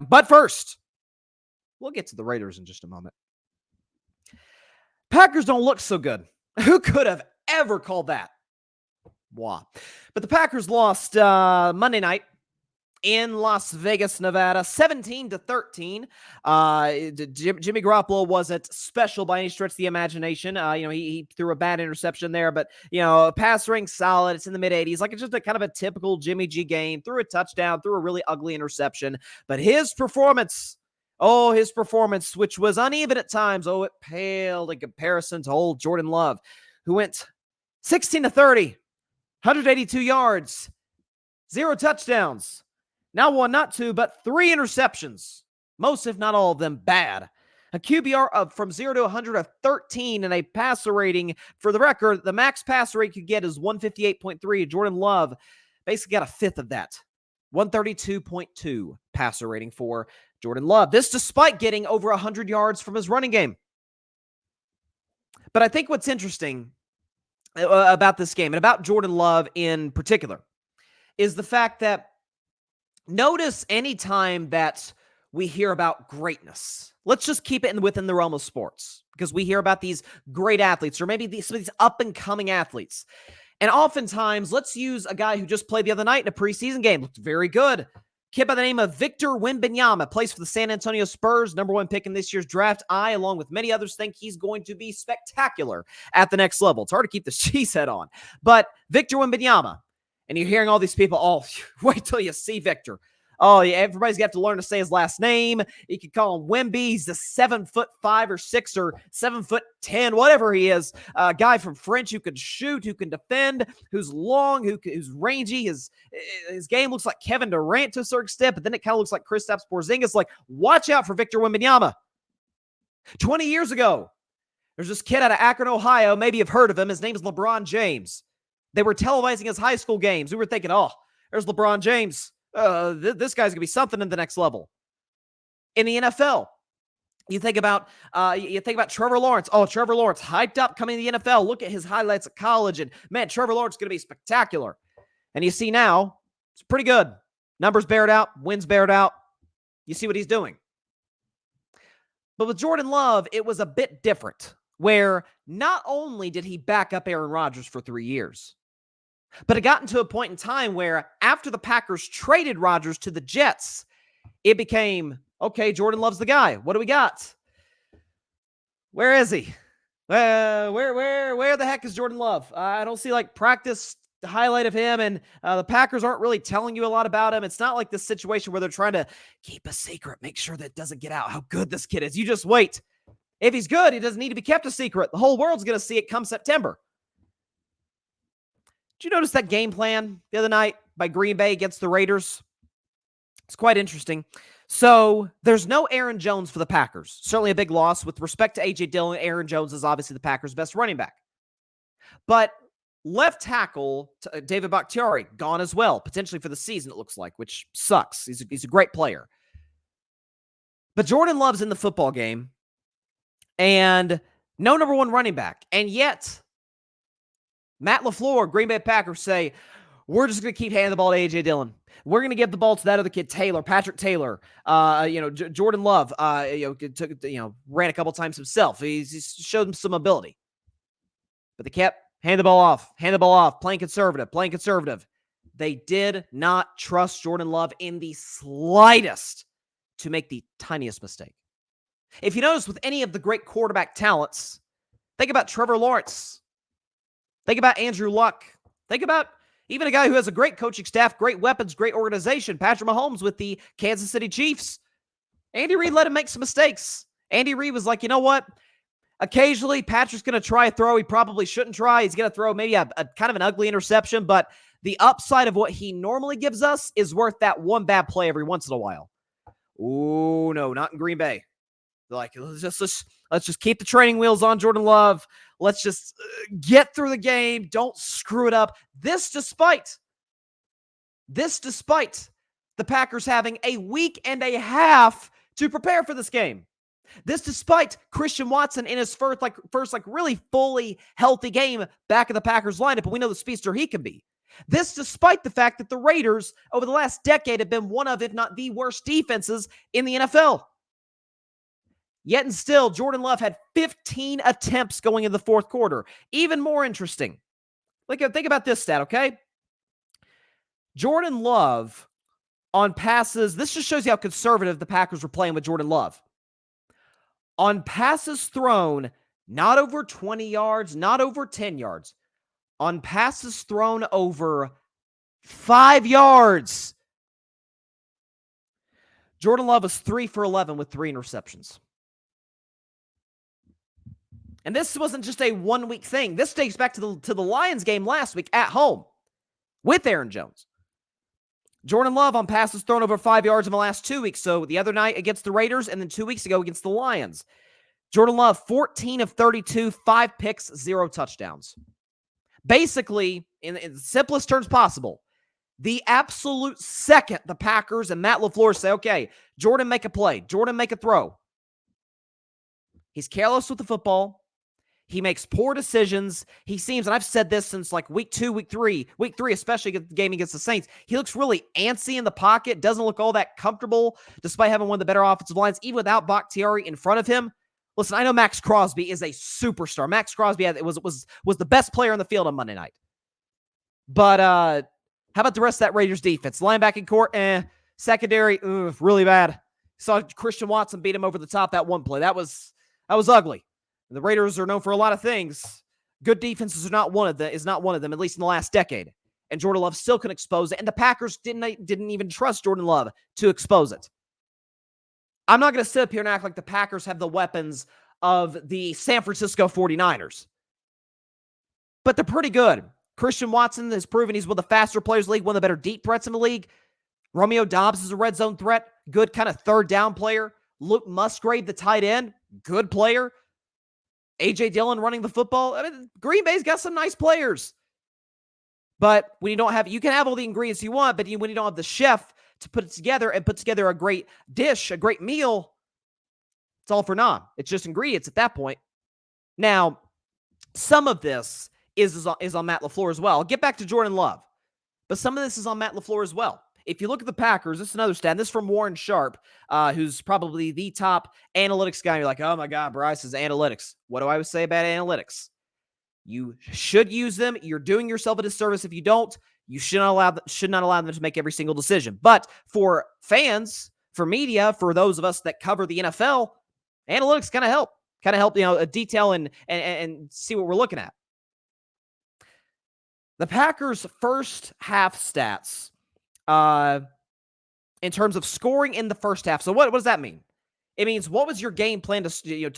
But first, we'll get to the Raiders in just a moment. Packers don't look so good. Who could have ever called that? Blah. But the Packers lost Monday night in Las Vegas, Nevada, 17-13. Jimmy Garoppolo wasn't special by any stretch of the imagination. He threw a bad interception there, but, pass ring solid. It's in the mid-80s. Like, it's just a kind of a typical Jimmy G game. Threw a touchdown, threw a really ugly interception. But his performance, which was uneven at times, it paled in comparison to old Jordan Love, who went 16-30, 182 yards, 0 touchdowns. Not 1, not 2, but 3 interceptions. Most, if not all of them, bad. A QBR of from 0 to 100 of 13 and a passer rating. For the record, the max passer rate could get is 158.3. Jordan Love basically got a fifth of that. 132.2 passer rating for Jordan Love. This despite getting over 100 yards from his running game. But I think what's interesting about this game, and about Jordan Love in particular, is the fact that notice any time that we hear about greatness, let's just keep it within the realm of sports, because we hear about these great athletes, or maybe some of these up-and-coming athletes. And oftentimes, let's use a guy who just played the other night in a preseason game. Looked very good. Kid by the name of Victor Wembanyama, plays for the San Antonio Spurs, number 1 pick in this year's draft. I, along with many others, think he's going to be spectacular at the next level. It's hard to keep the cheese head on. But Victor Wembanyama, and you're hearing all these people, wait till you see Victor. Oh, yeah, everybody's got to learn to say his last name. You can call him Wemby. He's the 7'5" or 6 or 7'10", whatever he is. A guy from French who can shoot, who can defend, who's long, who's rangy. His game looks like Kevin Durant to a certain extent, but then it kind of looks like Kristaps Porzingis. Like, watch out for Victor Wembanyama. 20 years ago, there's this kid out of Akron, Ohio. Maybe you've heard of him. His name is LeBron James. They were televising his high school games. We were thinking, there's LeBron James. This guy's gonna be something in the next level. In the NFL, you think about Trevor Lawrence. Trevor Lawrence hyped up coming to the NFL. Look at his highlights at college, and man, Trevor Lawrence is gonna be spectacular. And you see now, it's pretty good. Numbers bear it out, wins bear it out. You see what he's doing. But with Jordan Love, it was a bit different, where not only did he back up Aaron Rodgers for 3 years, but it got into a point in time where after the Packers traded Rodgers to the Jets, it became, okay, Jordan Love's the guy. What do we got? Where is he? Where the heck is Jordan Love? I don't see practice highlight of him, and the Packers aren't really telling you a lot about him. It's not like this situation where they're trying to keep a secret, make sure that it doesn't get out how good this kid is. You just wait. If he's good, he doesn't need to be kept a secret. The whole world's going to see it come September. Did you notice that game plan the other night by Green Bay against the Raiders? It's quite interesting. So there's no Aaron Jones for the Packers. Certainly a big loss. With respect to A.J. Dillon, Aaron Jones is obviously the Packers' best running back. But left tackle David Bakhtiari gone as well, potentially for the season, it looks like, which sucks. He's a great player. But Jordan Love's in the football game, and no number 1 running back. And yet, Matt LaFleur, Green Bay Packers, say, we're just going to keep handing the ball to A.J. Dillon. We're going to give the ball to that other kid, Patrick Taylor. Jordan Love, ran a couple times himself. He's showed him some ability. But they kept hand the ball off, playing conservative. They did not trust Jordan Love in the slightest to make the tiniest mistake. If you notice with any of the great quarterback talents, think about Trevor Lawrence. Think about Andrew Luck. Think about even a guy who has a great coaching staff, great weapons, great organization, Patrick Mahomes with the Kansas City Chiefs. Andy Reid let him make some mistakes. Andy Reid was like, you know what? Occasionally, Patrick's going to try a throw he probably shouldn't try. He's going to throw maybe a kind of an ugly interception, but the upside of what he normally gives us is worth that one bad play every once in a while. Ooh, no, not in Green Bay. Like, let's just keep the training wheels on Jordan Love. Let's just get through the game. Don't screw it up. This despite the Packers having a week and a half to prepare for this game. This despite Christian Watson in his first really fully healthy game back in the Packers lineup, and we know the speedster he can be. This despite the fact that the Raiders over the last decade have been one of, if not the worst defenses in the NFL. Yet and still, Jordan Love had 15 attempts going in the fourth quarter. Even more interesting. Think about this stat, okay? Jordan Love on passes, this just shows you how conservative the Packers were playing with Jordan Love. On passes thrown, not over 20 yards, not over 10 yards. On passes thrown over 5 yards, Jordan Love was 3 for 11 with 3 interceptions. And this wasn't just a one-week thing. This dates back to the Lions game last week at home with Aaron Jones. Jordan Love on passes thrown over 5 yards in the last 2 weeks. So the other night against the Raiders and then 2 weeks ago against the Lions. Jordan Love, 14 of 32, 5 picks, 0 touchdowns. Basically, in the simplest terms possible, the absolute second the Packers and Matt LaFleur say, okay, Jordan, make a play. Jordan, make a throw. He's careless with the football. He makes poor decisions. He seems, and I've said this since like week 2, week 3, especially the game against the Saints, he looks really antsy in the pocket, doesn't look all that comfortable, despite having one of the better offensive lines, even without Bakhtiari in front of him. Listen, I know Max Crosby is a superstar. Max Crosby was the best player on the field on Monday night. But how about the rest of that Raiders defense? Linebacking core, secondary, really bad. Saw Christian Watson beat him over the top that one play. That was ugly. The Raiders are known for a lot of things. Good defenses are not one of them, at least in the last decade. And Jordan Love still can expose it. And the Packers didn't even trust Jordan Love to expose it. I'm not going to sit up here and act like the Packers have the weapons of the San Francisco 49ers. But they're pretty good. Christian Watson has proven he's one of the faster players in the league, one of the better deep threats in the league. Romeo Doubs is a red zone threat. Good kind of third down player. Luke Musgrave, the tight end. Good player. A.J. Dillon running the football. I mean, Green Bay's got some nice players. But when you don't have, you can have all the ingredients you want, but when you don't have the chef to put it together and put together a great dish, a great meal, it's all for naught. It's just ingredients at that point. Now, some of this is on Matt LaFleur as well. I'll get back to Jordan Love, but some of this is on Matt LaFleur as well. If you look at the Packers, this is another stat. This is from Warren Sharp, who's probably the top analytics guy. You're like, oh my God, Bryce's analytics. What do I say about analytics? You should use them. You're doing yourself a disservice if you don't. You should not allow them to make every single decision. But for fans, for media, for those of us that cover the NFL, analytics kind of help. Detail and see what we're looking at. The Packers' first half stats. In terms of scoring in the first half. So what does that mean? It means what was your game plan to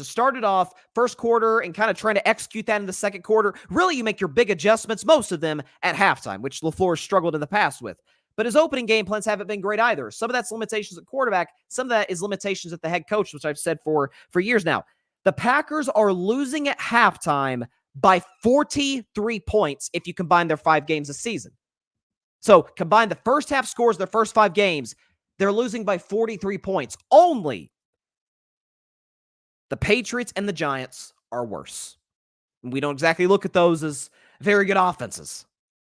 start it off first quarter and kind of trying to execute that in the second quarter? Really, you make your big adjustments, most of them at halftime, which LaFleur struggled in the past with. But his opening game plans haven't been great either. Some of that's limitations at quarterback. Some of that is limitations at the head coach, which I've said for years now. The Packers are losing at halftime by 43 points if you combine their 5 games this season. So combine the first half scores of their first 5 games, they're losing by 43 points. Only the Patriots and the Giants are worse. And we don't exactly look at those as very good offenses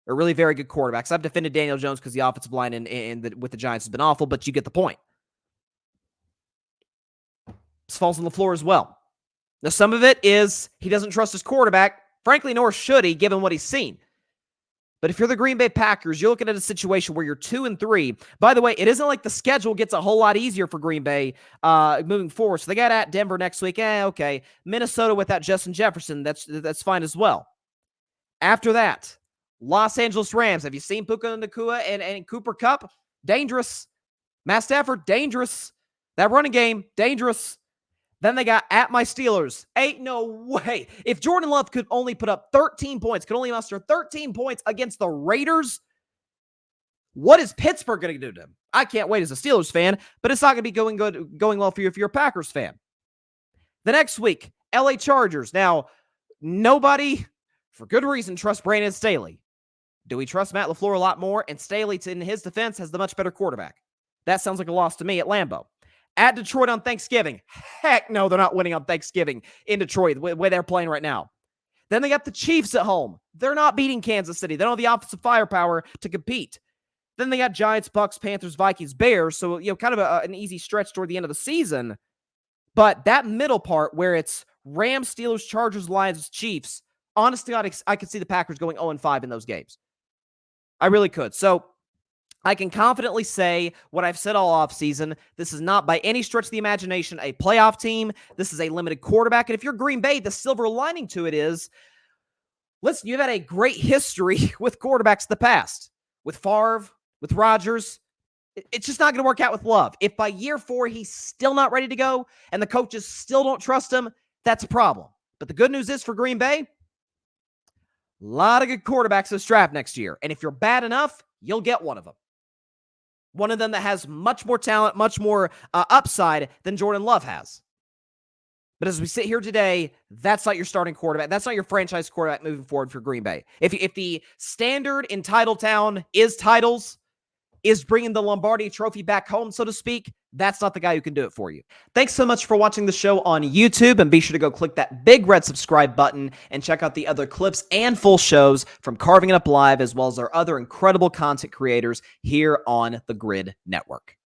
or really very good quarterbacks. I've defended Daniel Jones because the offensive line with the Giants has been awful, but you get the point. This falls on the floor as well. Now, some of it is he doesn't trust his quarterback. Frankly, nor should he, given what he's seen. But if you're the Green Bay Packers, you're looking at a situation where you're 2-3. By the way, it isn't like the schedule gets a whole lot easier for Green Bay moving forward. So they got at Denver next week. Okay. Minnesota without Justin Jefferson. That's fine as well. After that, Los Angeles Rams. Have you seen Puka Nacua and Cooper Kupp? Dangerous. Matt Stafford, dangerous. That running game, dangerous. Then they got at my Steelers. Ain't no way. If Jordan Love could only put up 13 points, could only muster 13 points against the Raiders, what is Pittsburgh going to do to him? I can't wait as a Steelers fan, but it's not going to be going well for you if you're a Packers fan. The next week, LA Chargers. Now, nobody, for good reason, trusts Brandon Staley. Do we trust Matt LaFleur a lot more? And Staley, in his defense, has the much better quarterback. That sounds like a loss to me at Lambeau. At Detroit on Thanksgiving. Heck no, they're not winning on Thanksgiving in Detroit, the way they're playing right now. Then they got the Chiefs at home. They're not beating Kansas City. They don't have the offensive firepower to compete. Then they got Giants, Bucks, Panthers, Vikings, Bears. So, kind of an easy stretch toward the end of the season. But that middle part where it's Rams, Steelers, Chargers, Lions, Chiefs, honestly, I could see the Packers going 0-5 in those games. I really could. So I can confidently say what I've said all offseason. This is not by any stretch of the imagination a playoff team. This is a limited quarterback. And if you're Green Bay, the silver lining to it is, listen, you've had a great history with quarterbacks in the past. With Favre, with Rodgers. It's just not going to work out with Love. If by year 4 he's still not ready to go and the coaches still don't trust him, that's a problem. But the good news is for Green Bay, a lot of good quarterbacks this draft next year. And if you're bad enough, you'll get one of them. One of them that has much more talent, much more upside than Jordan Love has. But as we sit here today, that's not your starting quarterback. That's not your franchise quarterback moving forward for Green Bay. If the standard in Titletown is titles, is bringing the Lombardi trophy back home, so to speak, that's not the guy who can do it for you. Thanks so much for watching the show on YouTube, and be sure to go click that big red subscribe button and check out the other clips and full shows from Carving It Up Live, as well as our other incredible content creators here on the Grid Network.